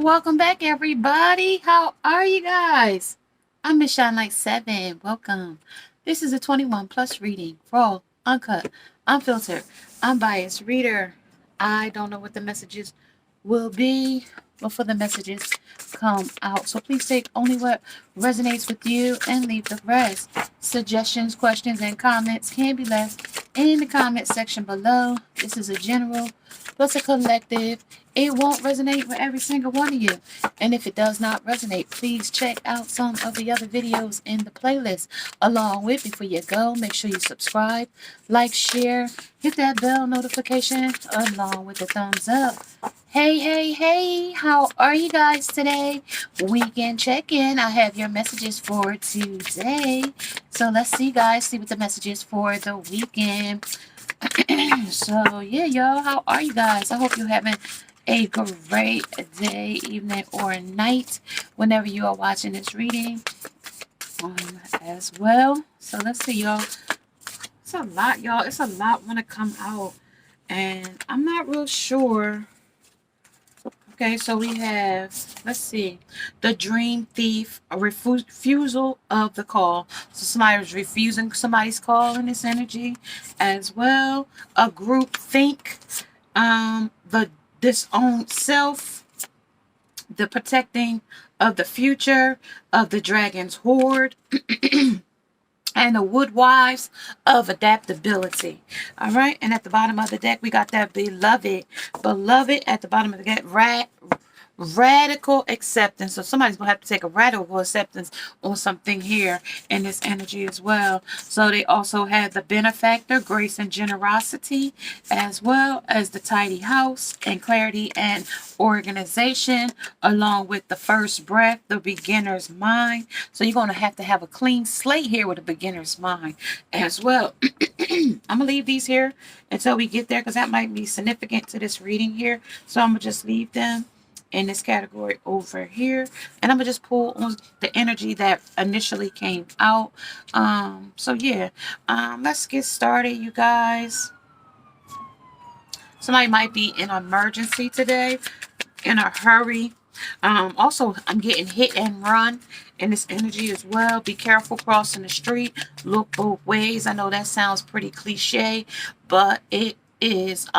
Welcome back, everybody. How are you guys? I'm Miss Shine Light 7. Welcome. This is a 21 plus reading for all uncut, unfiltered, unbiased reader. I don't know what the messages will be before the messages come out. So please take only what resonates with you and leave the rest. Suggestions, questions, and comments can be left in the comment section below. This is a general plus a collective. It won't resonate with every single one of you. And if it does not resonate, please check out some of the other videos in the playlist. Along with, before you go, make sure you subscribe, like, share, hit that bell notification along with the thumbs up. Hey, how are you guys today? Weekend check-in. I have your messages for today. So let's see, guys, see what the message is for the weekend. So, yeah, y'all, how are you guys? I hope you're having a great day, evening, or night whenever you are watching this reading as well. So let's see, y'all. It's a lot, y'all. It's a lot want to come out, and I'm not real sure. Okay, so we have, let's see, the dream thief, a refusal of the call. So somebody was refusing somebody's call in this energy as well. A group think, the disowned self, the protecting of the future of the dragon's horde, and the woodwives of adaptability. All right, and at the bottom of the deck, we got that beloved at the bottom of the deck, radical acceptance. So somebody's gonna have to take a radical acceptance on something here in this energy as well. So they also have the benefactor, grace and generosity, as well as the tidy house and clarity and organization, along with the first breath, the beginner's mind. So you're gonna have to have a clean slate here with a beginner's mind as well. I'm gonna leave these here until we get there, because that might be significant to this reading here. So I'm gonna just leave them in this category over here, and I'm gonna just pull on the energy that initially came out. So yeah, let's get started, you guys. Somebody might be in an emergency today, in a hurry. Also, I'm getting hit and run in this energy as well. Be careful crossing the street. Look both ways. I know that sounds pretty cliche, but it is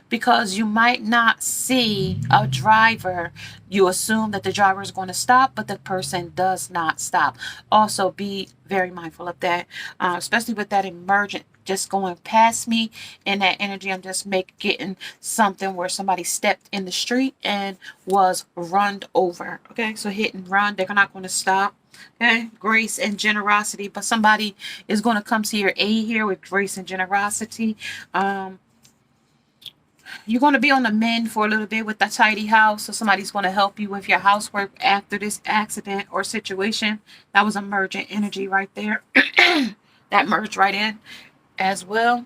because you might not see a driver. You assume that the driver is going to stop, but the person does not stop. Also, be very mindful of that, especially with that emergent just going past me in that energy. I'm just getting something where somebody stepped in the street and was run over. Okay, so hit and run. They're not going to stop. Okay, grace and generosity, but somebody is going to come to your aid here with grace and generosity. You're going to be on the mend for a little bit with the tidy house, so somebody's going to help you with your housework after this accident or situation. That was emergent energy right there. That merged right in as well.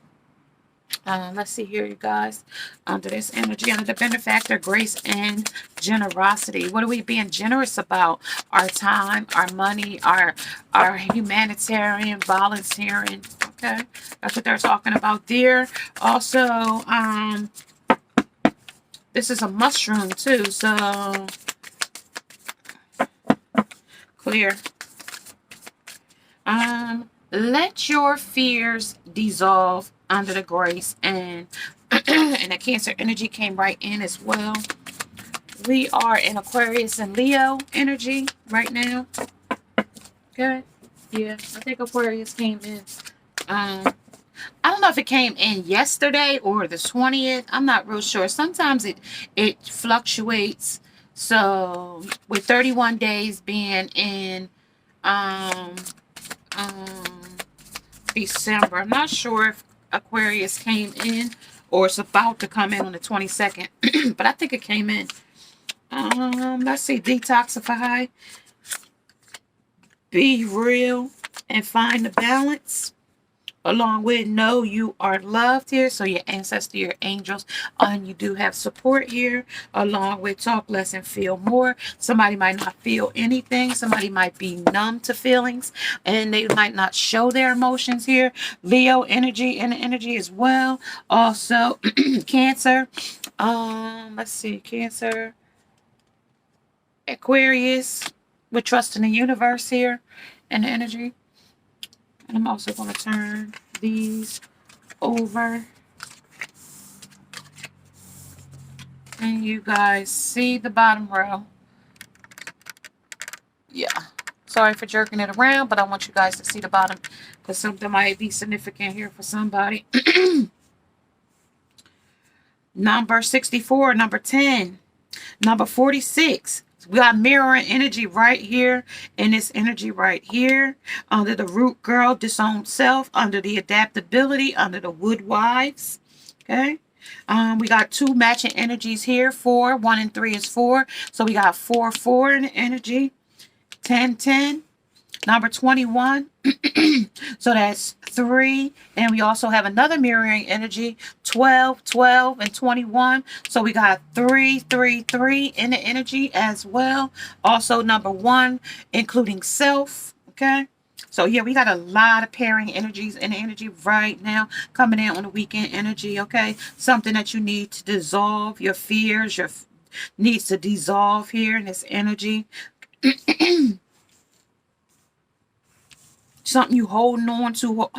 Let's see here, you guys. Under this energy, under the benefactor, grace and generosity. What are we being generous about? Our time, our money, our humanitarian, volunteering. Okay, that's what they're talking about there. Also, this is a mushroom too, so clear. Let your fears dissolve under the grace, and and the Cancer energy came right in as well. We are in Aquarius and Leo energy right now. Okay, yeah, I think Aquarius came in. I don't know if it came in yesterday or the 20th. I'm not real sure. Sometimes it fluctuates. So with 31 days being in December, I'm not sure if Aquarius came in or it's about to come in on the 22nd, but I think it came in. Let's see, detoxify, be real, and find the balance. Along with know you are loved here, so your ancestor, your angels, and you do have support here. Along with talk less and feel more. Somebody might not feel anything. Somebody might be numb to feelings, and they might not show their emotions here. Leo energy and energy as well. Also, Cancer. Let's see, Cancer. Aquarius, with trust in the universe here and the energy. And I'm also going to turn these over. And you guys see the bottom row. Yeah. Sorry for jerking it around, but I want you guys to see the bottom because something might be significant here for somebody. Number 64, number 10, number 46. We got mirroring energy right here and this energy right here under the root girl, disowned self, under the adaptability, under the wood wives. Okay. We got two matching energies here. 4, 1 and 3 is 4. So we got 4, 4 in the energy. 10, 10. Number 21. So that's 3. And we also have another mirroring energy. 12, 12, and 21. So we got 3, 3, 3 in the energy as well. Also number 1, including self. Okay. So yeah, we got a lot of pairing energies in the energy right now coming in on the weekend energy. Okay. Something that you need to dissolve. Your fears, your needs to dissolve here in this energy. Something you holding on to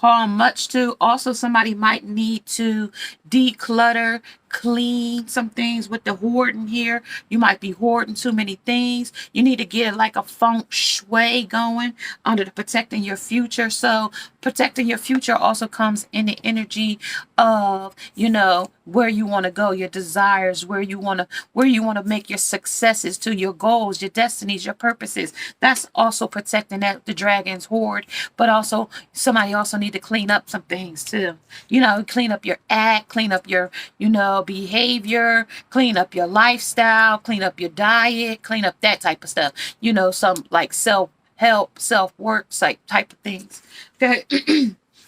much to. Also, somebody might need to declutter, clean some things with the hoarding here. You might be hoarding too many things. You need to get like a feng shui going under the protecting your future. So protecting your future also comes in the energy of, you know, where you want to go, your desires, where you want to make your successes to your goals, your destinies, your purposes. That's also protecting that the dragon's hoard. But also somebody also need to clean up some things too. You know, clean up your act, clean up your, you know, behavior, clean up your lifestyle, clean up your diet, clean up that type of stuff. You know, some like self-help, self-work type of things. Okay.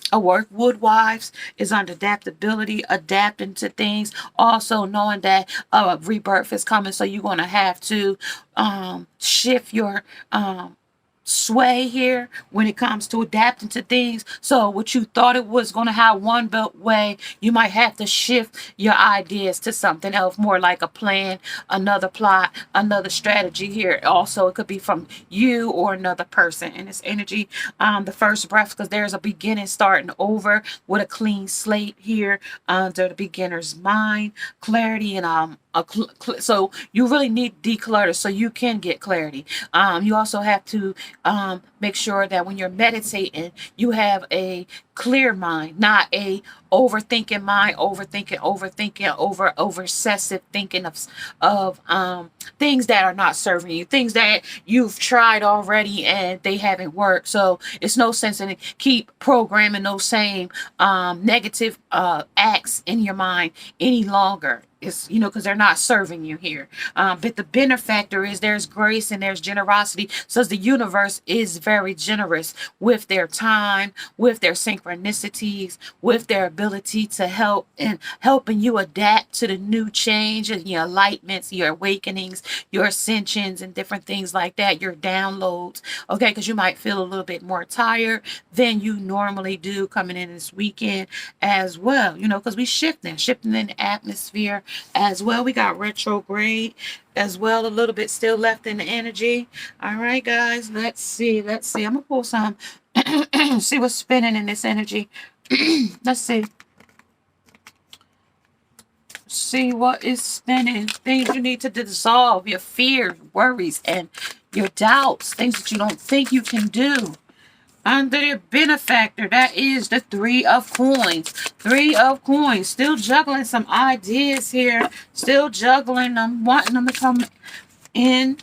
A work wood wives is under adaptability, adapting to things, also knowing that rebirth is coming, so you're going to have to shift your sway here when it comes to adapting to things. So what you thought it was going to have one way, you might have to shift your ideas to something else, more like a plan, another plot, another strategy here. Also, it could be from you or another person in this energy. The first breath, because there's a beginning starting over with a clean slate here under the beginner's mind, clarity, and so you really need declutter so you can get clarity. You also have to make sure that when you're meditating, you have a clear mind, not a overthinking mind, over obsessive thinking of things that are not serving you, things that you've tried already and they haven't worked. So it's no sense in keep programming those same negative acts in your mind any longer. It's, you know, because they're not serving you here. But the benefactor is there's grace and there's generosity. So the universe is very generous with their time, with their synchronicities, with their ability to help and helping you adapt to the new change and your enlightenments, your awakenings, your ascensions, and different things like that, your downloads. Okay, because you might feel a little bit more tired than you normally do coming in this weekend as well. You know, because we shifting in the atmosphere as well. We got retrograde as well, a little bit still left in the energy. All right, guys, let's see. I'm gonna pull some see what's spinning in this energy. Let's see what is spinning. Things you need to dissolve, your fears, worries, and your doubts, things that you don't think you can do. Under the benefactor, that is the 3 of coins. 3 of coins. Still juggling some ideas here. Still juggling them, wanting them to come in.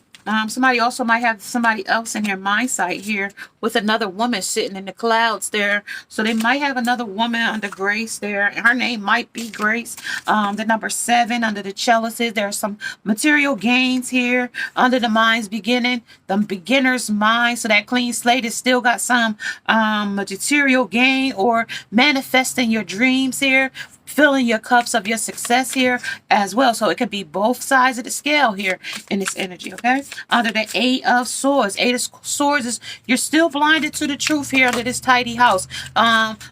Somebody also might have somebody else in their mind sight here with another woman sitting in the clouds there. So they might have another woman under Grace there. And her name might be Grace. The number 7 under the chalices. There's some material gains here under the mind's beginning. The beginner's mind. So that clean slate has still got some material gain or manifesting your dreams here. Filling your cups of your success here as well. So it could be both sides of the scale here in this energy, okay? Under the 8 of swords. 8 of swords is you're still blinded to the truth here under this tidy house.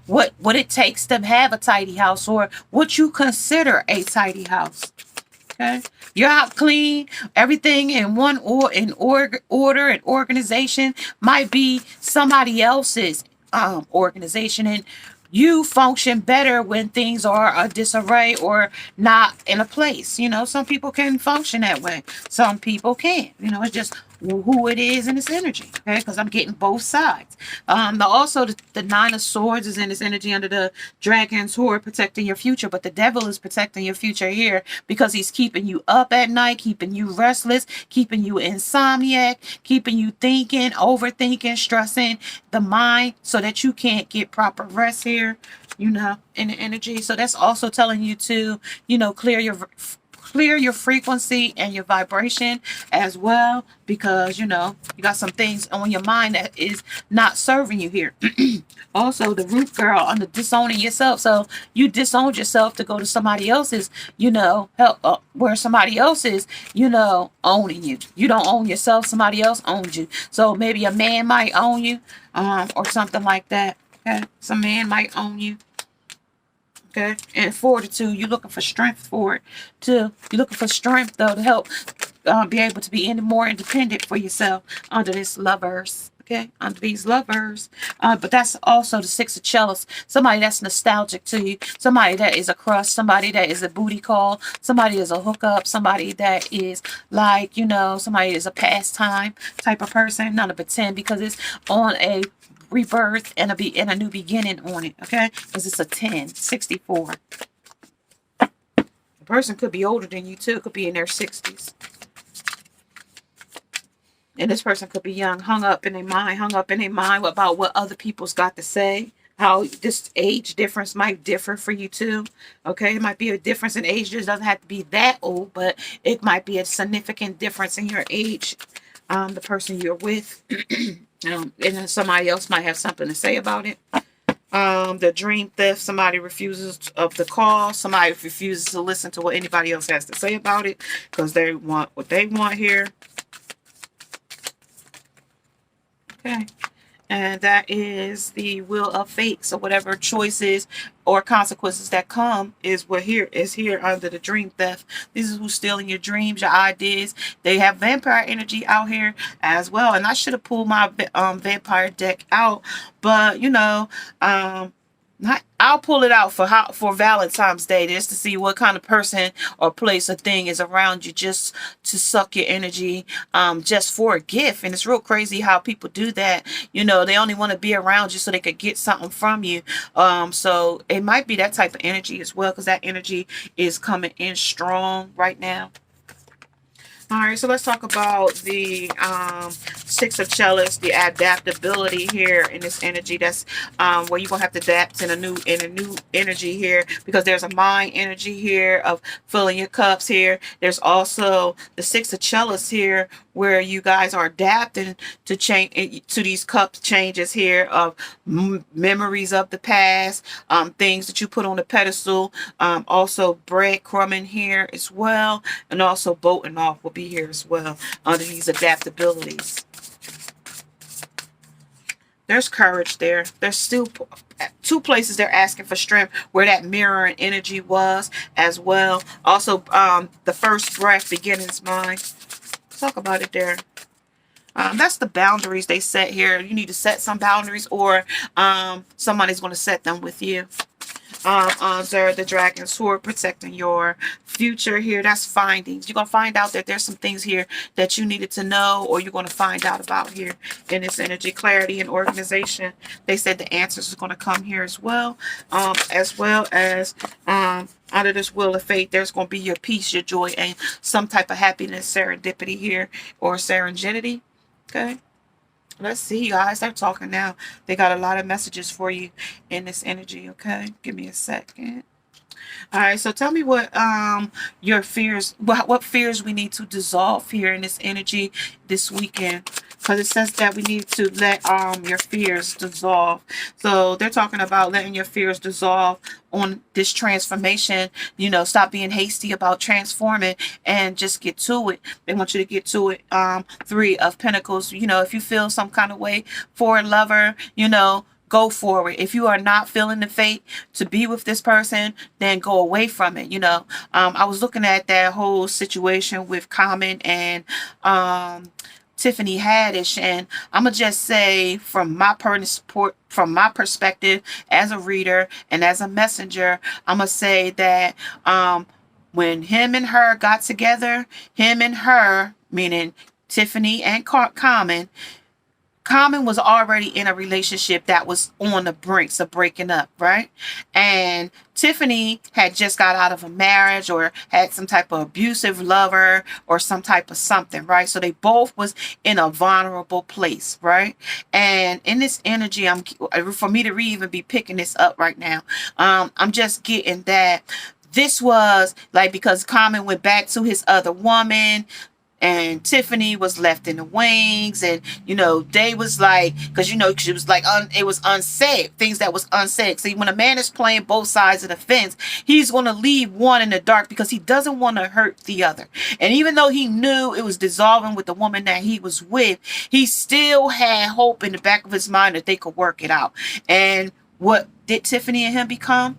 What it takes to have a tidy house or what you consider a tidy house. Okay, you're out clean. Everything in one order and organization might be somebody else's organization, and you function better when things are a disarray or not in a place. You know, some people can function that way. Some people can't. You know, it's just who it is in this energy. Okay, because I'm getting both sides. Also the Nine of Swords is in this energy under the Dragon's Horde, protecting your future. But the devil is protecting your future here because he's keeping you up at night, keeping you restless, keeping you insomniac, keeping you thinking, overthinking, stressing the mind so that you can't get proper rest here, you know, in the energy. So that's also telling you to, you know, clear your frequency and your vibration as well, because you know you got some things on your mind that is not serving you here. Also the root girl on the disowning yourself. So you disowned yourself to go to somebody else's, you know, help where somebody else is, you know, owning you. You don't own yourself, somebody else owns you. So maybe a man might own you, or something like that. Okay, some man might own you. Okay, and fortitude, you're looking for strength for it too. You're looking for strength though to help be able to be any more independent for yourself under this lovers. Okay, under these lovers. But that's also the Six of Chalice. Somebody that's nostalgic to you. Somebody that is a crush. Somebody that is a booty call. Somebody is a hookup. Somebody that is like, you know, somebody is a pastime type of person. Not a pretend, because it's on a rebirth and a new beginning on it. Okay, because it's a 1064. The person could be older than you too. Could be in their 60s. And this person could be young, hung up in their mind about what other people's got to say. How this age difference might differ for you too. Okay, it might be a difference in age. It doesn't have to be that old, but it might be a significant difference in your age. The person you're with. And then somebody else might have something to say about it. The dream theft, somebody refuses of the call. Somebody refuses to listen to what anybody else has to say about it because they want what they want here. Okay. And that is the wheel of fate. So whatever choices or consequences that come is what here is here under the dream theft. This is who's stealing your dreams, your ideas. They have vampire energy out here as well. And I should have pulled my vampire deck out, but you know, I'll pull it out for Valentine's Day, just to see what kind of person or place or thing is around you, just to suck your energy, just for a gift. And it's real crazy how people do that. You know, they only want to be around you so they could get something from you. So it might be that type of energy as well, because that energy is coming in strong right now. All right, so let's talk about the Six of Chalice, the adaptability here in this energy. That's where you're gonna have to adapt in a new energy here, because there's a mind energy here of filling your cups here. There's also the Six of Chalice here, where you guys are adapting to change to these cup changes here of memories of the past, things that you put on the pedestal. Also breadcrumbing here as well, and also boating off will be here as well under these adaptabilities. There's courage there. There's still two places they're asking for strength where that mirroring energy was as well. Also, the first breath, beginnings mind. Let's talk about it there. That's the boundaries they set here. You need to set some boundaries, or somebody's going to set them with you. Under the Dragon's Sword, protecting your future here. That's findings. You're going to find out that there's some things here that you needed to know, or you're going to find out about here in this energy. Clarity and organization. They said the answers are going to come here as well. As well as under this wheel of fate, there's going to be your peace, your joy, and some type of happiness, serendipity here, or serendipity. Okay. Let's see, guys. They're talking now. They got a lot of messages for you in this energy, okay? Give me a second. All right, so tell me what your fears, what fears we need to dissolve here in this energy this weekend. Because it says that we need to let your fears dissolve. So they're talking about letting your fears dissolve on this transformation. You know, stop being hasty about transforming and just get to it. They want you to get to it. Three of Pentacles. You know, if you feel some kind of way for a lover, you know, go forward. If you are not feeling the fate to be with this person, then go away from it. I was looking at that whole situation with Common and Tiffany Haddish, and I'm gonna just say from my perspective as a reader and as a messenger, I'm gonna say that when him and her got together, him and her, meaning Tiffany and Common was already in a relationship that was on the brinks of breaking up, right? And Tiffany had just got out of a marriage or had some type of abusive lover or some type of something, right? So they both was in a vulnerable place, right? And in this energy, for me to even be picking this up right now, I'm just getting that this was like, because Common went back to his other woman, and Tiffany was left in the wings, and they was like, because she was like, it was unsaid, things that was unsaid. See, when a man is playing both sides of the fence, he's going to leave one in the dark because he doesn't want to hurt the other. And even though he knew it was dissolving with the woman that he was with, he still had hope in the back of his mind that they could work it out. And what did Tiffany and him become?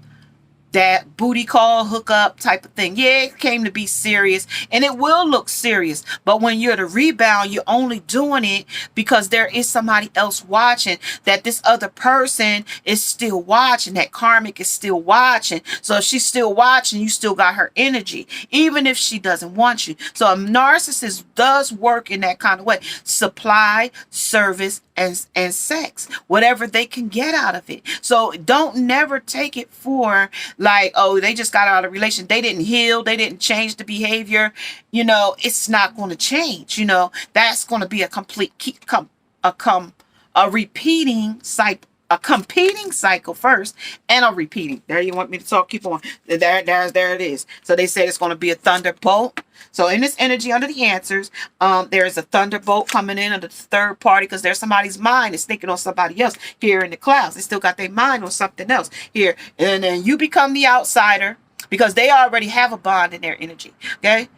That booty call hookup type of thing. Yeah, it came to be serious, and it will look serious. But when you're the rebound, you're only doing it because there is somebody else watching, that this other person is still watching, that karmic is still watching. So if she's still watching, you still got her energy, even if she doesn't want you. So a narcissist does work in that kind of way. Supply, service, and sex, whatever they can get out of it. So don't never take it for like, oh, they just got out of a relation, they didn't heal, they didn't change the behavior. It's not going to change. That's going to be a complete a repeating cycle. A competing cycle first, and a repeating. There, you want me to talk? Keep on. There it is. So they said it's going to be a thunderbolt. So in this energy under the answers, there is a thunderbolt coming in under the third party, because there's somebody's mind is thinking on somebody else here in the clouds. They still got their mind on something else here, and then you become the outsider because they already have a bond in their energy. Okay.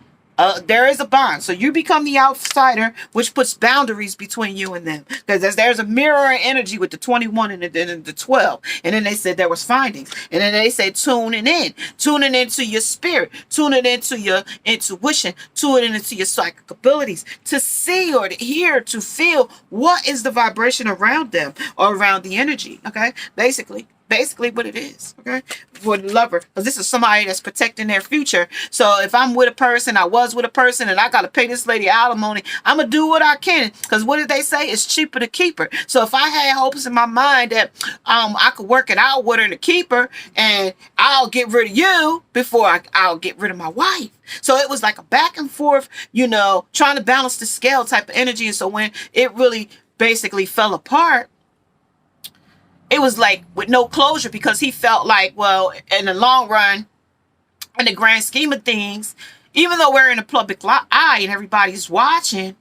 There is a bond. So you become the outsider, which puts boundaries between you and them. Because there's a mirror energy with the 21 and the 12. And then they said there was findings. And then they said tuning into your spirit, tuning into your intuition, tuning into your psychic abilities to see or to hear, to feel what is the vibration around them or around the energy. Okay, basically what it is. Okay, for the lover, because this is somebody that's protecting their future. So if I'm with a person, I was with a person, and I got to pay this lady alimony, I'm gonna do what I can, because what did they say? It's cheaper to keep her. So if I had hopes in my mind that I could work it out with her to keep her, and I'll get rid of you before I'll get rid of my wife. So it was like a back and forth, trying to balance the scale type of energy. And so when it really basically fell apart, it was like with no closure, because he felt like, well, in the long run, in the grand scheme of things, even though we're in a public eye and everybody's watching,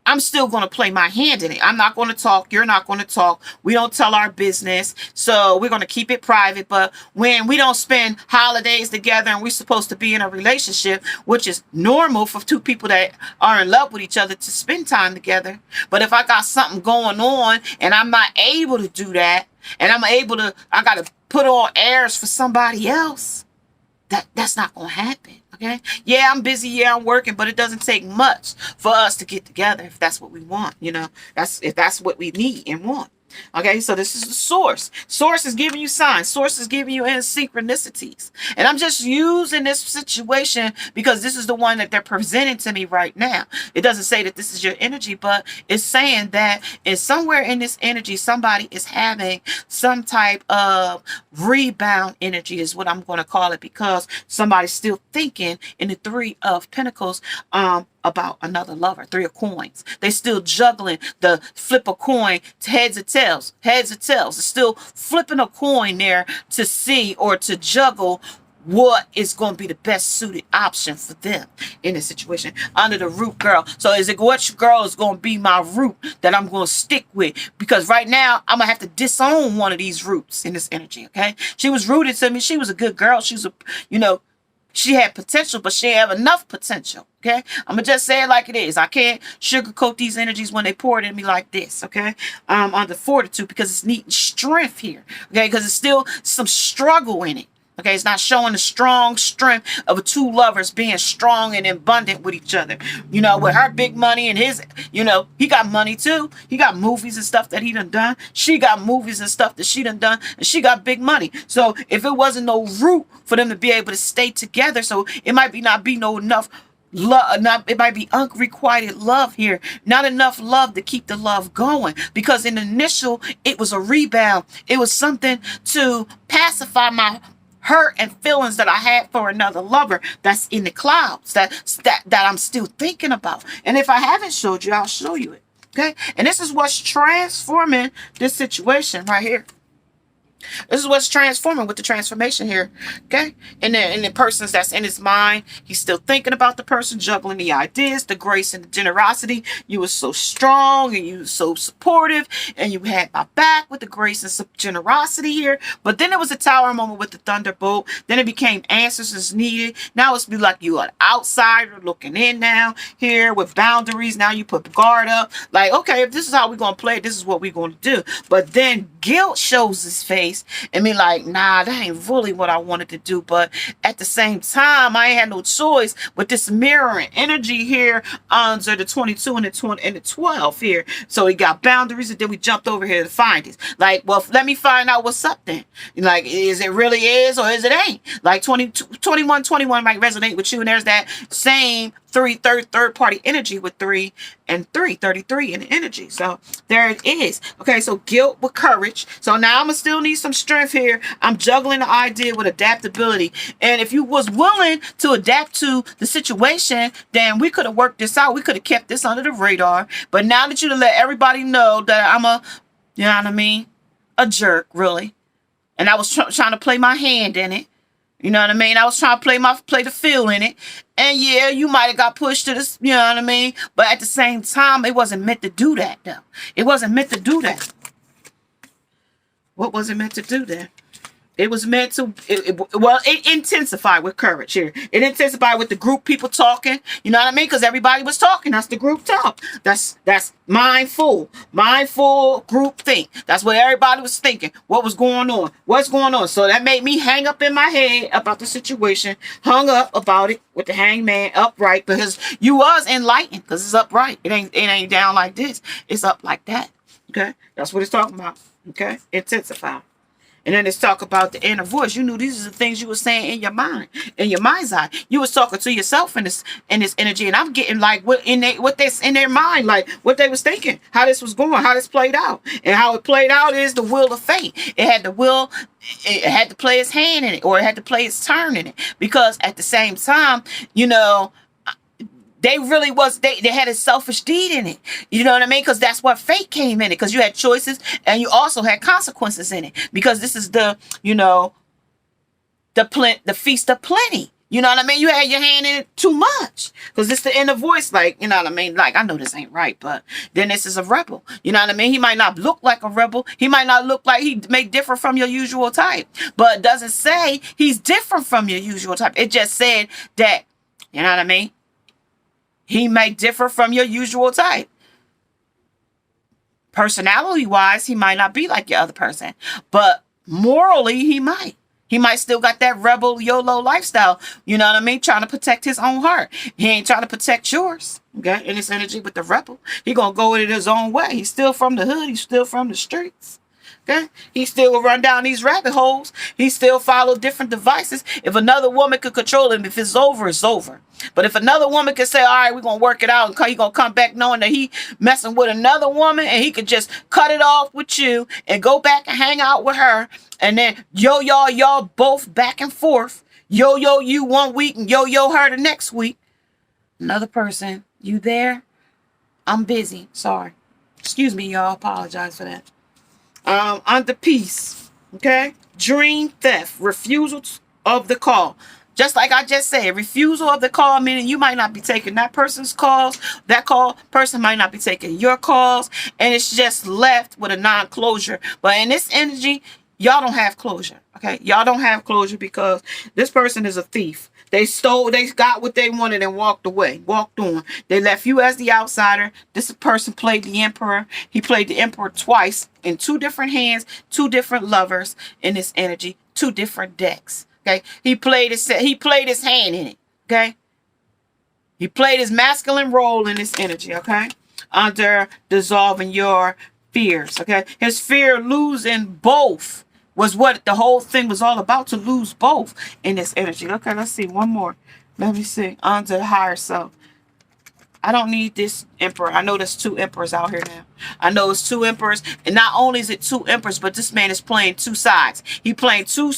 I'm still going to play my hand in it. I'm not going to talk. You're not going to talk. We don't tell our business. So we're going to keep it private. But when we don't spend holidays together and we're supposed to be in a relationship, which is normal for two people that are in love with each other to spend time together. But if I got something going on and I'm not able to do that, and I got to put on airs for somebody else, that's not going to happen. Okay. Yeah, I'm busy. Yeah, I'm working, but it doesn't take much for us to get together if that's what we want. If that's what we need and want. Okay, so this is the source. Source is giving you signs. Source is giving you synchronicities. And I'm just using this situation because this is the one that they're presenting to me right now. It doesn't say that this is your energy, but it's saying that somewhere in this energy, somebody is having some type of rebound energy is what I'm going to call it, because somebody's still thinking in the Three of Pentacles, about another lover. Three of Coins. They still juggling the flip a coin to heads or tails. Heads or tails. They're still flipping a coin there to see or to juggle what is going to be the best suited option for them in this situation. Under the root girl. So is it which girl is going to be my root that I'm going to stick with? Because right now I'm going to have to disown one of these roots in this energy. Okay. She was rooted to me. She was a good girl. She was She had potential, but she didn't have enough potential. Okay, I'm gonna just say it like it is. I can't sugarcoat these energies when they pour it in me like this. Okay, on the fortitude, because it's needing strength here. Okay, because it's still some struggle in it. Okay, it's not showing the strong strength of two lovers being strong and abundant with each other. You know, with her big money and his, you know, he got money too. He got movies and stuff that he done. She got movies and stuff that she done. And she got big money. So if it wasn't no root for them to be able to stay together, so it might not be no enough love, it might be unrequited love here, not enough love to keep the love going, because in the initial it was a rebound. It was something to pacify my hurt and feelings that I had for another lover that's in the clouds, that I'm still thinking about. And if I haven't showed you, I'll show you it. Okay, and this is what's transforming this situation right here. This is what's transforming with the transformation here. Okay, and the persons that's in his mind, he's still thinking about the person, juggling the ideas, the grace and the generosity. You were so strong and you were so supportive, and you had my back with the grace and generosity here. But then there was a tower moment with the thunderbolt. Then it became answers as needed. Now it's be like you are an outsider looking in now here with boundaries. Now you put guard up, like, okay, if this is how we're gonna play it, this is what we're gonna do. But then guilt shows his face and be like, nah, that ain't really what I wanted to do. But at the same time, I ain't had no choice with this mirroring energy here under the 22 and the 20 and the 12 here. So he got boundaries, and then we jumped over here to find it. Like, well, let me find out what's up then. Like, is it really is or is it ain't? Like 21 might resonate with you, and there's that same third party energy with 3 and 3, 33 in the energy. So there it is. Okay, so guilt with courage. So now I'm gonna still need some strength here. I'm juggling the idea with adaptability. And if you was willing to adapt to the situation, then we could have worked this out. We could have kept this under the radar. But now that you let everybody know that I'm you know what I mean, a jerk, really. And I was trying to play my hand in it. You know what I mean? I was trying to play the feel in it. And yeah, you might have got pushed to this, you know what I mean? But at the same time, it wasn't meant to do that, though. It wasn't meant to do that. What was it meant to do then? It was meant to, it intensified with courage here. It intensified with the group people talking. You know what I mean? Because everybody was talking. That's the group talk. That's mindful group think. That's what everybody was thinking. What was going on? What's going on? So that made me hang up in my head about the situation. Hung up about it with the hangman upright, because you was enlightened, because it's upright. It ain't down like this. It's up like that. Okay? That's what it's talking about. Okay? Intensify. And then it's talk about the inner voice. You knew these are the things you were saying in your mind, in your mind's eye. You was talking to yourself in this energy, and I'm getting like what that's in their mind, like what they was thinking, how this was going, how this played out, and how it played out is the will of fate. It had the will. It had to play its hand in it, or it had to play its turn in it, because at the same time, you know, they really was, they had a selfish deed in it. You know what I mean? Because that's what fate came in it. Because you had choices and you also had consequences in it. Because this is the, you know, the feast of plenty. You know what I mean? You had your hand in it too much. Because it's the inner voice, like, you know what I mean? Like, I know this ain't right, but then this is a rebel. You know what I mean? He might not look like a rebel. He might not look like, he may differ from your usual type. But it doesn't say he's different from your usual type. It just said that, you know what I mean? He may differ from your usual type. Personality-wise, he might not be like your other person. But morally, he might. He might still got that rebel YOLO lifestyle. You know what I mean? Trying to protect his own heart. He ain't trying to protect yours. Okay? In his energy with the rebel. He gonna go in his own way. He's still from the hood. He's still from the streets. Okay? He still will run down these rabbit holes. He still follow different devices. If another woman could control him, if it's over, it's over. But if another woman could say, all right, we're going to work it out, and he going to come back knowing that he messing with another woman, and he could just cut it off with you and go back and hang out with her. And then y'all both back and forth. You 1 week and her the next week. Another person, you there? I'm busy. Sorry. Excuse me, y'all. Apologize for that. Under peace, okay? Dream theft, refusal of the call. Just like I just said, refusal of the call, meaning you might not be taking that person's calls. That person might not be taking your calls. And it's just left with a non-closure. But in this energy, y'all don't have closure, okay? Y'all don't have closure because this person is a thief. They got what they wanted and walked away, walked on. They left you as the outsider. This person played the emperor. He played the emperor twice in two different hands, two different lovers in this energy, two different decks. Okay, he played his hand in it. Okay, he played his masculine role in this energy. Okay, under dissolving your fears. Okay, his fear losing both was what the whole thing was all about, to lose both in this energy. Okay, let's see one more. Let me see. Onto the higher self. I don't need this emperor. I know there's two emperors out here now. I know it's two emperors. And not only is it two emperors, but this man is playing two sides. He playing two.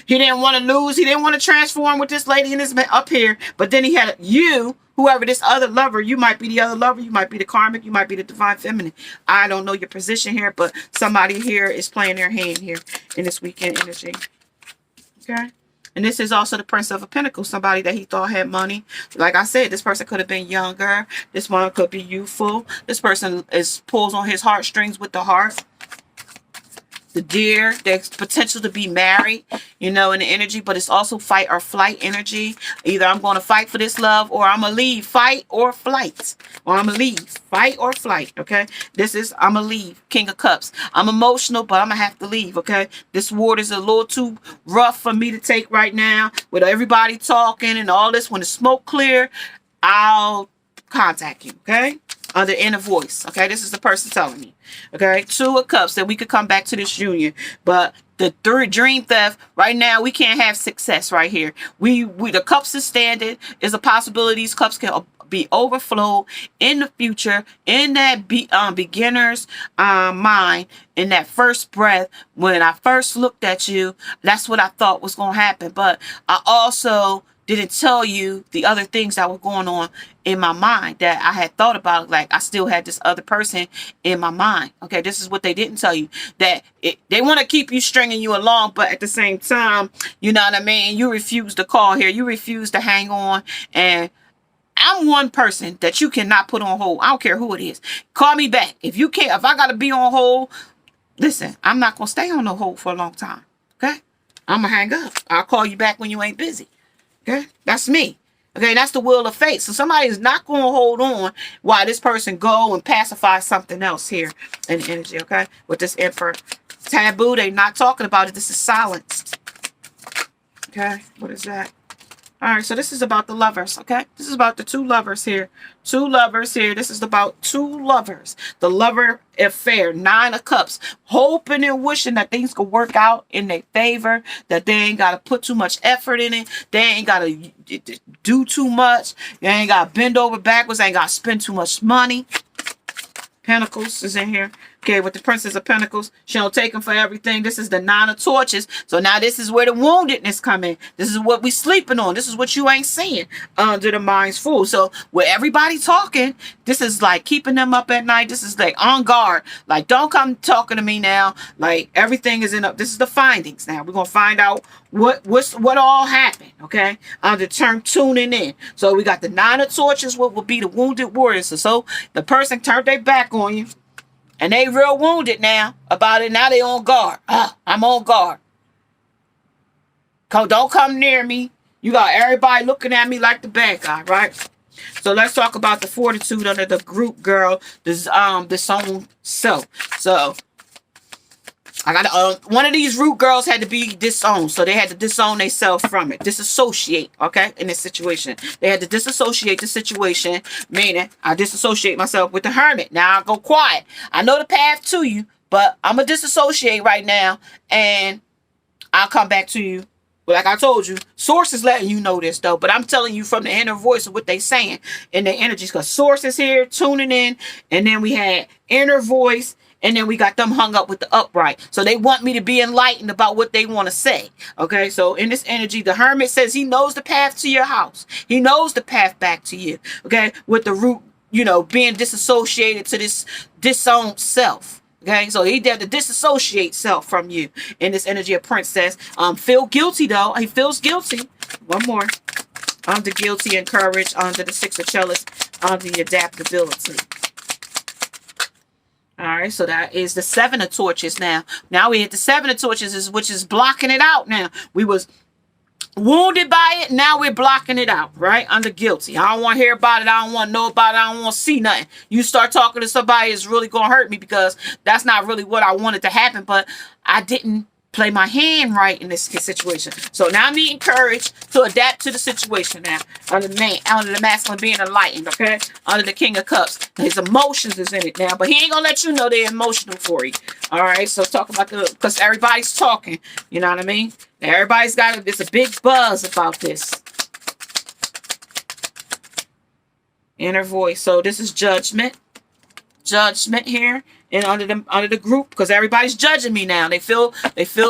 He didn't want to lose. He didn't want to transform with this lady and this man up here. But then he had you, whoever this other lover. You might be the other lover. You might be the karmic. You might be the divine feminine. I don't know your position here, but somebody here is playing their hand here in this weekend energy. Okay. And this is also the Prince of Pentacles, somebody that he thought had money. Like I said, this person could have been younger. This one could be youthful. This person pulls on his heartstrings with the heart. The deer, there's potential to be married, you know, in the energy, but it's also fight or flight energy. Either I'm going to fight for this love, or I'm going to leave. Fight or flight. Or I'm going to leave. Fight or flight, okay? This is, I'm going to leave. King of Cups. I'm emotional, but I'm going to have to leave, okay? This water is a little too rough for me to take right now. With everybody talking and all this, when the smoke clear, I'll contact you, okay? Under inner voice, okay? This is the person telling me, okay? Two of Cups, that we could come back to this union. But the dream theft, right now, we can't have success right here. The cups is standing. Is a possibility these cups can be overflowed in the future, in that beginner's mind, in that first breath. When I first looked at you, that's what I thought was going to happen. But I also didn't tell you the other things that were going on in my mind that I had thought about. Like, I still had this other person in my mind. Okay, this is what they didn't tell you. That they want to keep you stringing you along, but at the same time, you know what I mean? You refuse to call here. You refuse to hang on. And I'm one person that you cannot put on hold. I don't care who it is. Call me back. If you can't, if I got to be on hold, listen, I'm not going to stay on the hold for a long time. Okay? I'm going to hang up. I'll call you back when you ain't busy. Okay, that's me. Okay, that's the will of fate. So somebody is not going to hold on while this person go and pacify something else here in the energy. Okay, with this emperor. Taboo, they not talking about it. This is silenced. Okay, what is that? All right, so this is about the lovers, okay? This is about the two lovers here. Two lovers here. This is about two lovers. The lover affair, 9 of Cups. Hoping and wishing that things could work out in their favor. That they ain't got to put too much effort in it. They ain't got to do too much. They ain't got to bend over backwards. They ain't got to spend too much money. Pentacles is in here. Okay, with the Princess of Pentacles. She don't take them for everything. This is the 9 of Torches. So now this is where the woundedness come in. This is what we sleeping on. This is what you ain't seeing under the mind's fool. So with everybody talking, this is like keeping them up at night. This is like on guard. Like, don't come talking to me now. Like, everything is in up. This is the findings now. We're going to find out what all happened. Okay, under term tuning in. So we got the 9 of Torches, what will be the wounded warriors. So the person turned their back on you. And they real wounded now about it. Now they on guard. I'm on guard. Don't come near me. You got everybody looking at me like the bad guy, right? So let's talk about the fortitude under the group girl, this own self. So I got one of these root girls had to be disowned, so they had to disown themselves from it, disassociate. Okay, in this situation, they had to disassociate the situation. Meaning, I disassociate myself with the Hermit. Now I go quiet. I know the path to you, but I'm gonna disassociate right now, and I'll come back to you. But like I told you, Source is letting you know this though. But I'm telling you from the inner voice of what they saying in their energies, because Source is here tuning in, and then we had inner voice. And then we got them hung up with the upright. So they want me to be enlightened about what they want to say. Okay, so in this energy, the Hermit says he knows the path to your house. He knows the path back to you. Okay, with the root, you know, being disassociated to this disowned self. Okay, so he did to disassociate self from you in this energy of Princess. Feel guilty though. He feels guilty. One more. Under guilty and courage. Under the 6 of Chalice. Under the adaptability. All right, so that is the 7 of Torches now. Now we hit the 7 of Torches, which is blocking it out now. We was wounded by it. Now we're blocking it out, right? Under guilty. I don't want to hear about it. I don't want to know about it. I don't want to see nothing. You start talking to somebody, it's really going to hurt me because that's not really what I wanted to happen. But I didn't play my hand right in this situation. So now I'm needing courage to adapt to the situation now. Under the masculine being enlightened, okay? Under the King of Cups. His emotions is in it now, but he ain't gonna let you know they're emotional for you. All right, so talk about because everybody's talking. You know what I mean? Everybody's got there's a big buzz about this. Inner voice. So this is judgment. Judgment here. And under the group, because everybody's judging me now. They feel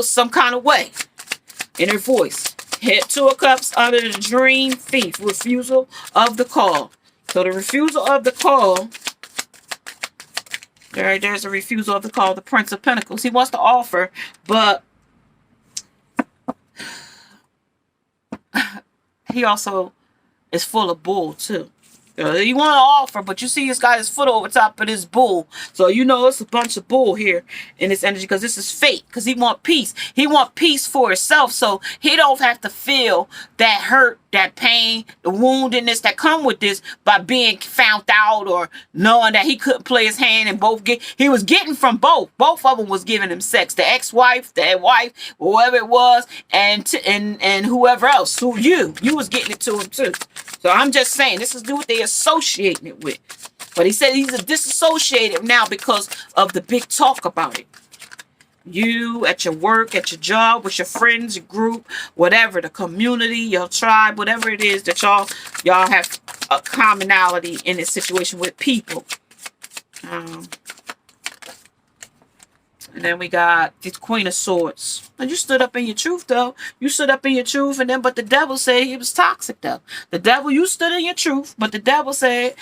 some kind of way. Inner voice. Head 2 of Cups under the dream thief. Refusal of the call. So the refusal of the call. There's a refusal of the call. The Prince of Pentacles. He wants to offer, but he also is full of bull too. He want to offer, but you see he's got his foot over top of this bull. So you know it's a bunch of bull here in this energy because this is fate. Because he want peace. He want peace for himself. So he don't have to feel that hurt, that pain, the woundedness that come with this by being found out or knowing that he couldn't play his hand and he was getting from both. Both of them was giving him sex. The ex-wife, the wife, whoever it was, and whoever else. Who you was getting it to him too. So I'm just saying, this is what they associating it with. But he said he's disassociated now because of the big talk about it. You at your work, at your job, with your friends, your group, whatever, the community, your tribe, whatever it is that y'all have a commonality in this situation with people. And then we got the Queen of Swords. And you stood up in your truth, though. You stood up in your truth, and then, but the devil said it was toxic, though. The devil, you stood in your truth, but the devil said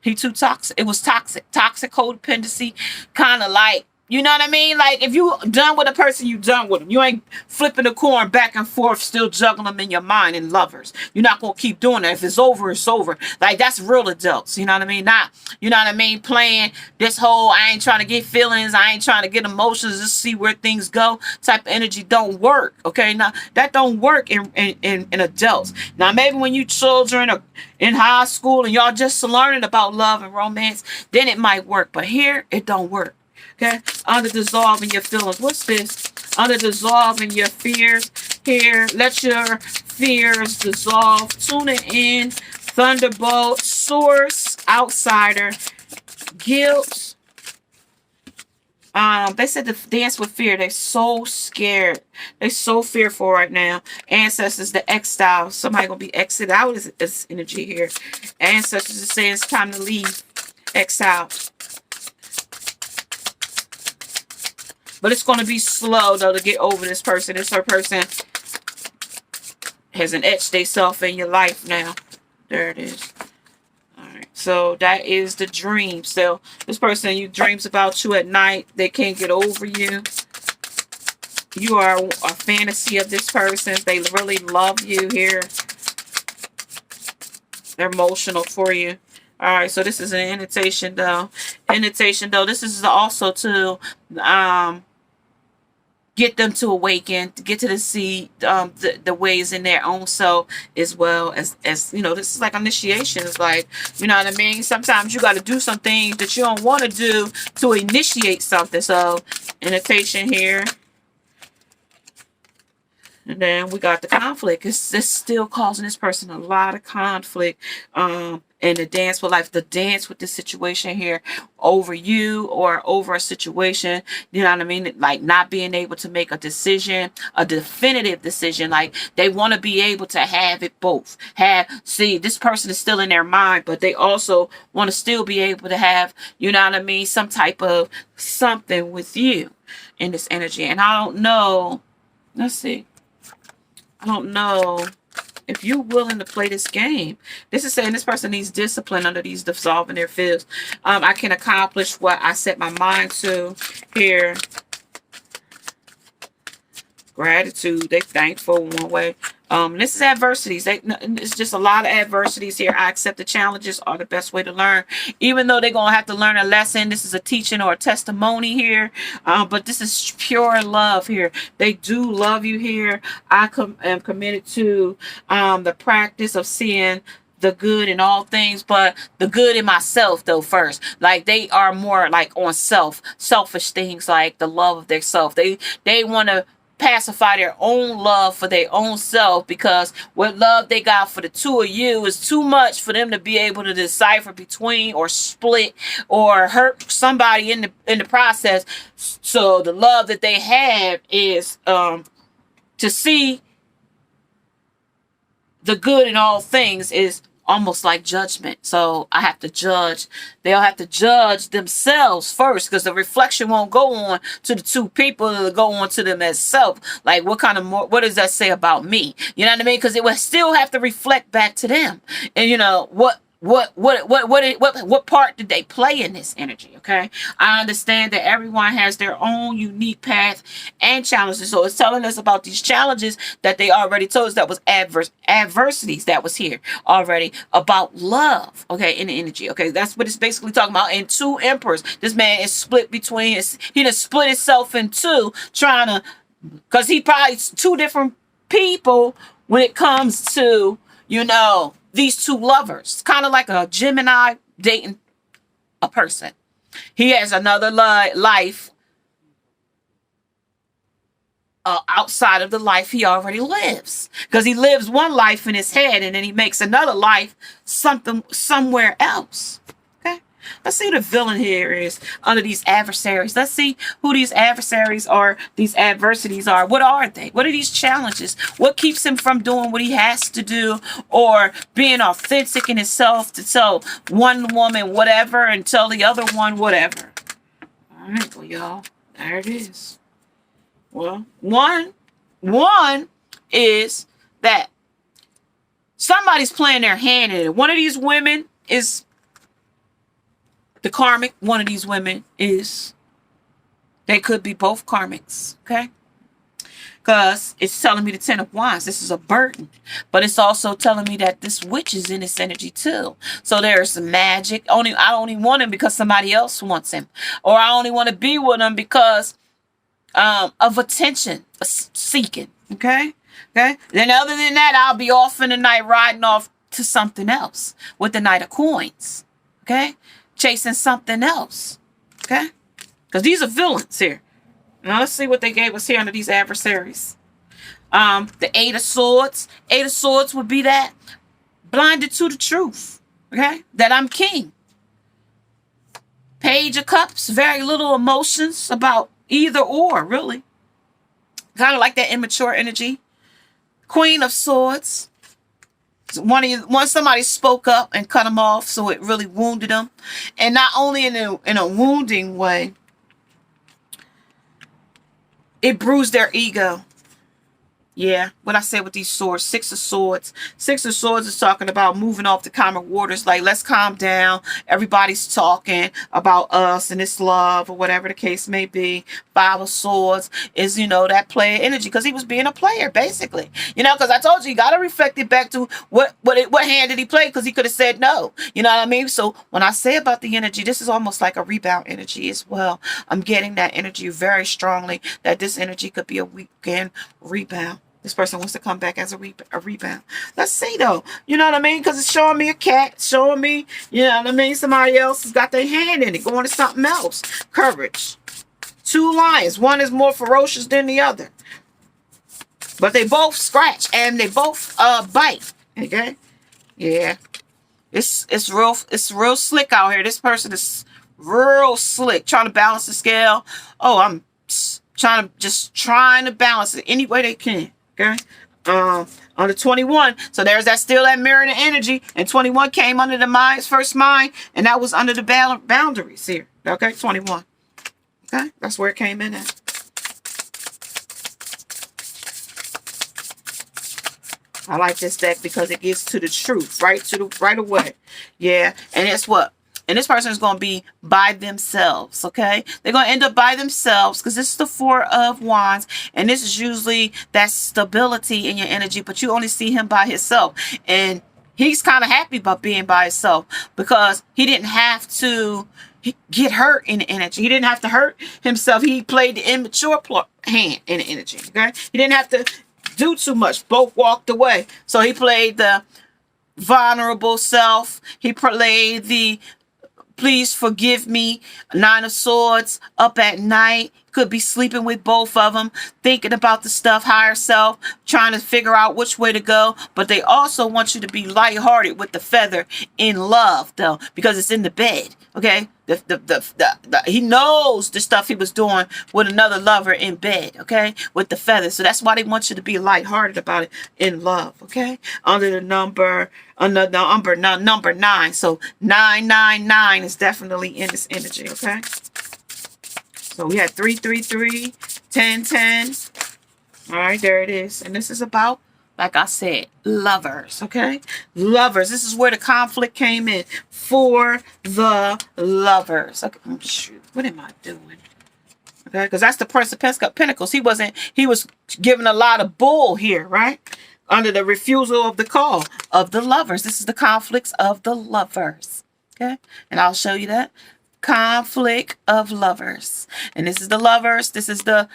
he too toxic. It was toxic. Toxic codependency, kind of like, you know what I mean? Like, if you done with a person, you done with them. You ain't flipping the coin back and forth, still juggling them in your mind and lovers. You're not going to keep doing that. If it's over, it's over. Like, that's real adults. You know what I mean? Not, you know what I mean? Playing this whole, I ain't trying to get feelings. I ain't trying to get emotions. Just see where things go type of energy don't work. Okay? Now, that don't work in adults. Now, maybe when you children are in high school and y'all just learning about love and romance, then it might work. But here, it don't work. Okay, under dissolving your feelings. What's this? Under dissolving your fears. Here, let your fears dissolve. Tune it in. Thunderbolt. Source. Outsider. Guilt. They said to dance with fear. They're so scared. They're so fearful right now. Ancestors, the exile. Somebody gonna be exited out of this energy here. Ancestors are saying it's time to leave. Exile. But it's going to be slow, though, to get over this person. This person hasn't etched themselves in your life now. There it is. All right. So that is the dream. So this person, you dreams about you at night. They can't get over you. You are a fantasy of this person. They really love you here. They're emotional for you. All right. So this is an invitation, though. Invitation, though. This is also to get them to awaken, to get to the see the ways in their own self, as well as you know, this is like initiation. It's like, you know what I mean? Sometimes you got to do some things that you don't want to do to initiate something. So invitation here. And then we got the conflict. It's still causing this person a lot of conflict. And the dance with life, the dance with the situation here over you or over a situation, you know what I mean? Like not being able to make a decision, a definitive decision. Like they want to be able to have it both. See, this person is still in their mind, but they also want to still be able to have, you know what I mean? Some type of something with you in this energy. And I don't know. Let's see. I don't know if you're willing to play this game. This is saying this person needs discipline under these dissolving their fears. I can accomplish what I set my mind to here. Gratitude. They thankful one way. This is adversities. It's just a lot of adversities here. I accept the challenges are the best way to learn. Even though they're going to have to learn a lesson, this is a teaching or a testimony here. But this is pure love here. They do love you here. I am committed to the practice of seeing the good in all things, but the good in myself though first. Like they are more like on selfish things, like the love of their self. They want to pacify their own love for their own self, because what love they got for the two of you is too much for them to be able to decipher between or split or hurt somebody in the process. So the love that they have is to see the good in all things is almost like judgment. So I have to judge. They'll have to judge themselves first, because the reflection won't go on to the two people. It'll go on to them as self. Like what does that say about me? You know what I mean? Because it will still have to reflect back to them. And you know, what part did they play in this energy? Okay, I understand that everyone has their own unique path and challenges. So it's telling us about these challenges that they already told us, that was adversities that was here already, about love. Okay, in the energy. Okay, that's what it's basically talking about. And two emperors. This man is split between he done split himself in two, trying to, because he probably two different people when it comes to, you know, these two lovers. Kind of like a Gemini dating a person. He has another life outside of the life he already lives, because he lives one life in his head and then he makes another life somewhere else. Okay, let's see who the villain here is under these adversaries. Let's see who these adversaries are, these adversities are. What are they? What are these challenges? What keeps him from doing what he has to do, or being authentic in himself to tell one woman whatever and tell the other one whatever? All right, well, y'all, there it is. Well, one is that somebody's playing their hand in it. One of these women is the karmic. One of these women is, they could be both karmics, okay? Because it's telling me the Ten of Wands. This is a burden. But it's also telling me that this witch is in this energy too. So there's some magic. I only want him because somebody else wants him. Or I only want to be with him because of attention seeking. Okay? Okay? Then other than that, I'll be off in the night riding off to something else with the Knight of Coins. Okay? Chasing something else. Okay? Because these are villains here. Now let's see what they gave us here under these adversaries. The Eight of Swords. Eight of Swords would be that blinded to the truth. Okay? That I'm king. Page of Cups. Very little emotions about either or, really. Kind of like that immature energy. Queen of Swords. Once somebody spoke up and cut them off, so it really wounded them. And not only in a wounding way, it bruised their ego. Yeah, what I said with these swords, Six of Swords. Six of Swords is talking about moving off the common waters. Like, let's calm down. Everybody's talking about us and this love or whatever the case may be. Five of Swords is, you know, that player energy, because he was being a player, basically. You know, because I told you got to reflect it back to what hand did he play, because he could have said no. You know what I mean? So when I say about the energy, this is almost like a rebound energy as well. I'm getting that energy very strongly, that this energy could be a weekend rebound. This person wants to come back as a rebound. Let's see, though. You know what I mean? Because it's showing me a cat. Showing me, you know what I mean? Somebody else has got their hand in it. Going to something else. Courage. Two lions. One is more ferocious than the other. But they both scratch. And they both bite. Okay? Yeah. It's real slick out here. This person is real slick. Trying to balance the scale. Oh, I'm trying to balance it any way they can. Okay, on the 21, so there's still that mirror and energy, and 21 came under the mind's first mind, and that was under the boundaries here. Okay, 21. Okay, that's where it came in at. I like this deck because it gets to the truth right away. Yeah, and it's what And this person is going to be by themselves, okay? They're going to end up by themselves because this is the Four of Wands. And this is usually that stability in your energy, but you only see him by himself. And he's kind of happy about being by himself because he didn't have to get hurt in the energy. He didn't have to hurt himself. He played the immature hand in the energy, okay? He didn't have to do too much. Both walked away. So he played the vulnerable self. He played the please forgive me, Nine of Swords, up at night. Could be sleeping with both of them, thinking about the stuff, higher self, trying to figure out which way to go. But they also want you to be lighthearted with the feather in love, though, because it's in the bed, okay? He knows the stuff he was doing with another lover in bed, okay, with the feather. So that's why they want you to be lighthearted about it in love, okay? Under the number 9. So 999 is definitely in this energy, okay? So we had 333, 1010. All right, there it is. And this is about, like I said, lovers, okay? Lovers. This is where the conflict came in for the lovers. Okay, shoot. What am I doing? Okay, because that's the Prince of Pentacles. He was giving a lot of bull here, right? Under the refusal of the call of the lovers. This is the conflicts of the lovers, okay? And I'll show you that. Conflict of lovers. And this is the lovers. This is the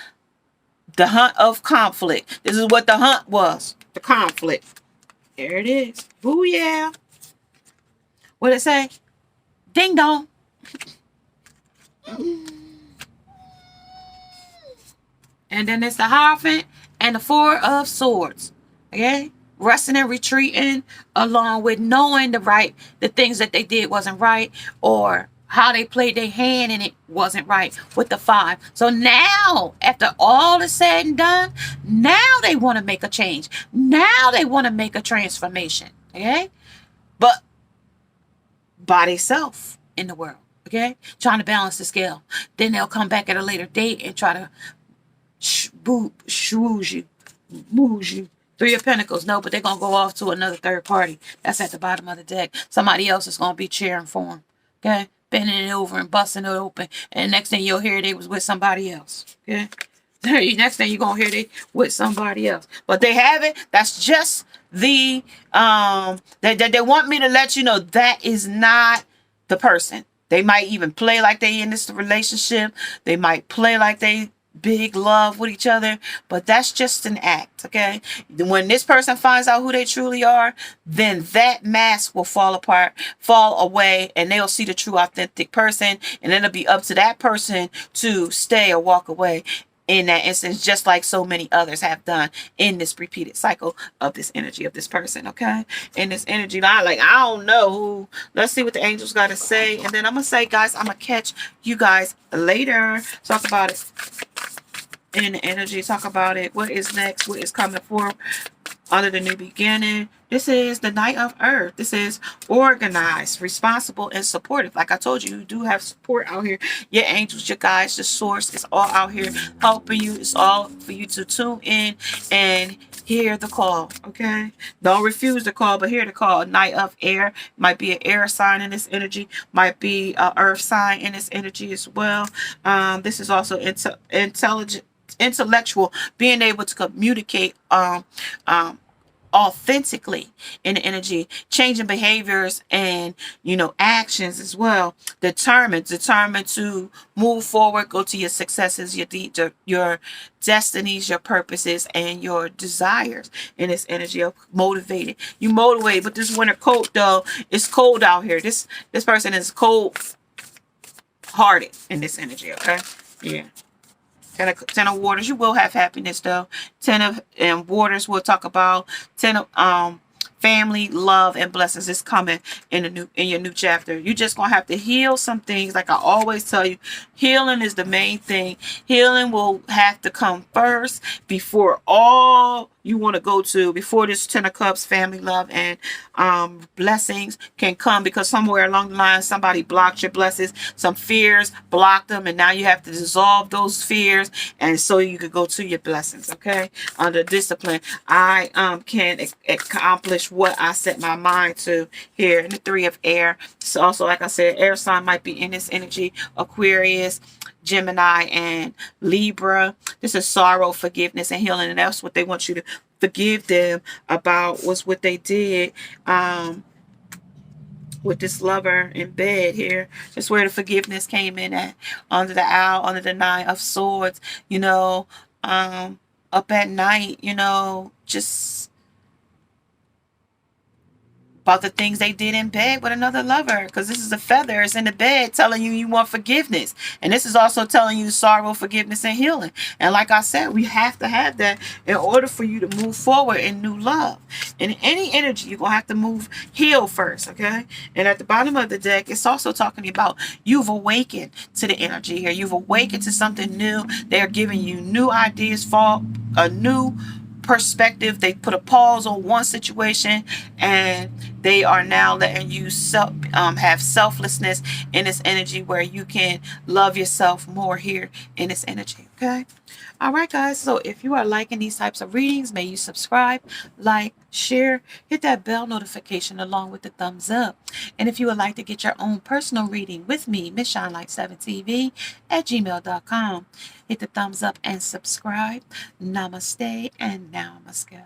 hunt of conflict. This is what the hunt was. The conflict. There it is. Ooh, yeah. What did it say? Ding dong. And then it's the Hierophant and the Four of Swords. Okay? Resting and retreating, along with knowing the things that they did wasn't right, or how they played their hand and it wasn't right with the 5. So now, after all is said and done, now they want to make a change. Now they want to make a transformation. Okay? But by themselves in the world. Okay? Trying to balance the scale. Then they'll come back at a later date and try to shwooze you. 3 of Pentacles. No, but they're going to go off to another third party. That's at the bottom of the deck. Somebody else is going to be cheering for them. Okay? Bending it over and busting it open. And next thing you'll hear, they was with somebody else. Okay? Next thing you're going to hear, they with somebody else. But they have it. That's just the, they want me to let you know that is not the person. They might even play like they in this relationship. They might play like they big love with each other, but that's just an act, okay? When this person finds out who they truly are, then that mask will fall away, and they'll see the true authentic person, and it'll be up to that person to stay or walk away in that instance, just like so many others have done in this repeated cycle of this energy of this person, okay? In this energy line, like, I don't know who. Let's see what the angels got to say, and then I'm gonna say, guys, I'm gonna catch you guys later. Talk about it in the energy. Talk about it. What is next? What is coming forth under the new beginning? This is the Knight of Earth. This is organized, responsible, and supportive. Like I told you, you do have support out here. Your angels, your guides, your source is all out here helping you. It's all for you to tune in and hear the call, okay? Don't refuse the call, but hear the call. Knight of Air. Might be an air sign in this energy. Might be an earth sign in this energy as well. This is also intellectual, being able to communicate authentically in the energy, changing behaviors and actions as well. Determined to move forward, go to your successes, your destinies, your purposes, and your desires in this energy of motivated. You motivate, but this winter coat though, it's cold out here. This person is cold hearted in this energy, okay? Yeah. 10 of Waters, you will have happiness though. 10 of Waters, we'll talk about 10 of family, love, and blessings is coming in your new chapter. You just gonna have to heal some things. Like I always tell you, healing is the main thing. Healing will have to come first before all you want to go to before this Ten of Cups, family, love, and blessings can come, because somewhere along the line somebody blocked your blessings. Some fears blocked them, and now you have to dissolve those fears, and so you could go to your blessings. Okay, under discipline, I can accomplish what I set my mind to here in the Three of Air. So also, like I said, air sign might be in this energy. Aquarius, Gemini, and Libra. This is sorrow, forgiveness, and healing, and that's what they want you to forgive them about, was what they did with this lover in bed here. That's where the forgiveness came in at, under the owl, under the Nine of Swords, you know, up at night, you know, just about the things they did in bed with another lover, because this is the feathers in the bed telling you want forgiveness, and this is also telling you sorrow, forgiveness, and healing. And like I said, we have to have that in order for you to move forward in new love. In any energy, you're gonna have to heal first. Okay, and at the bottom of the deck, it's also talking about you've awakened to the energy here. You've awakened to something new. They're giving you new ideas for a new perspective. They put a pause on one situation, and they are now letting you have selflessness in this energy, where you can love yourself more here in this energy. Okay, all right, guys, so if you are liking these types of readings, may you subscribe, like, share, hit that bell notification along with the thumbs up. And if you would like to get your own personal reading with me, Miss Shine Like 7 TV at gmail.com, hit the thumbs up and subscribe. Namaste, and now I must go.